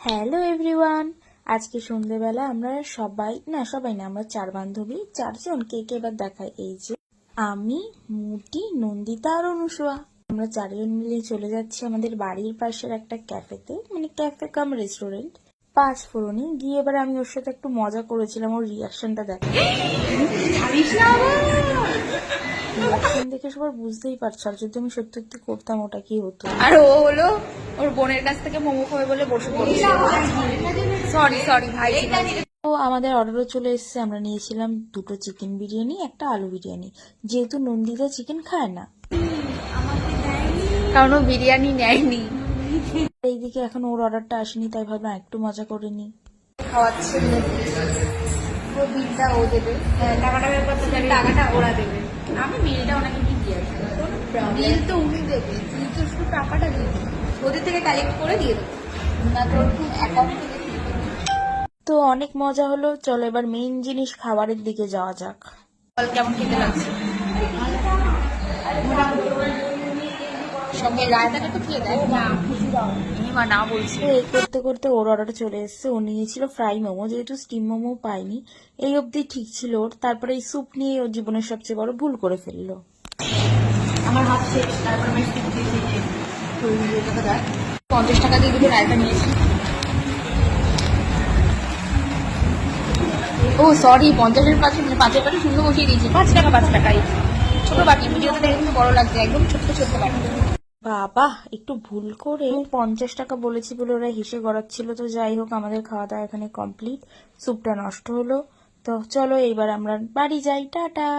Hello everyone. আজকে সন্ধ্যেবেলা আমরা সবাই না আমরা চার বান্ধবী চারজন কে এবার দেখাই। এই যে আমি, মুটি, নন্দিতা আর অনুসুয়া। আমরা চারজন মিলে চলে যাচ্ছি আমাদের বাড়ির পাশের একটা ক্যাফেতে, মানে ক্যাফে কাম রেস্টুরেন্ট, পাঁচফোড়নে গিয়ে। এবার আমি ওর সাথে একটু মজা করেছিলাম, ওর রিয়াকশনটা দেখা। রিয়াকশন দেখে সবার বুঝতেই পারছো, আর যদি আমি সত্যি সত্যি করতাম ওটা কি হতো। আর ও হলো ওর বোনের কাছ থেকে মোমো খাবে বলে বসে পড়েছে। সরি ভাই। তো আমাদের অর্ডারও চলে এসেছে। আমরা নিয়েছিলাম দুটো চিকেন বিরিয়ানি, একটা আলু বিরিয়ানি, যেহেতু নন্দিতা চিকেন খায় না, কারণ ও বিরিয়ানি নেয়নি। এইদিকে এখন ওর অর্ডারটা আসেনি, তাই ভাবলাম একটু মজা করে নি। খাওয়াচ্ছে ও, বিলটা ও দেবে, টাকাটা টাকাটা ওরা দেবে। আমি বিলটা ওনাকে কি দিয়ে আসবো? বিল তো উনি দেবে, তুই তো শুধু টাকাটা দিয়ে দেবে, ওদের থেকে কালেক্ট করে দিয়ে দেবে না, তোর অ্যাকাউন্ট থেকে। তো অনেক মজা হলো। চলো এবার মেইন জিনিস খাবারের দিকে যাওয়া যাক। কেমন খেতে লাগছে? সঙ্গে রায়তাটা তো খেয়ে দেয় না বলছি। তো এই করতে করতে ওর অর্ডার চলে এসেছে। ও নিয়েছিল ফ্রাই মোমো, যেহেতু স্টিম মোমো পাইনি। এই অবধি ঠিক ছিল ওর। তারপরে এই স্যুপ নিয়ে ওর জীবনের সবচেয়ে বড় ভুল করে ফেললো। আমার হাত শেষ, তারপর আমি 50 টাকা দিয়ে দুটো রায়তা নিয়েছি। ও সরি, 50-এর পাশে, মানে 5-এর পাশে শূন্য বসিয়ে দিয়েছি। 5 টাকা 5 টাকাই ছোট বাটি। ভিডিওতে দেখে কিন্তু বড় লাগছে, একদম ছোট্ট ছোট্ট বাটি। বাবা, একটু ভুল করে 50 টাকা বলেছি বলে ওরা হেসে গড়াচ্ছিল। তো যাই হোক, আমাদের খাওয়া দাওয়া এখানে কমপ্লিট। স্যুপটা নষ্ট হলো। তো চলো এইবার আমরা বাড়ি যাই, টাটা।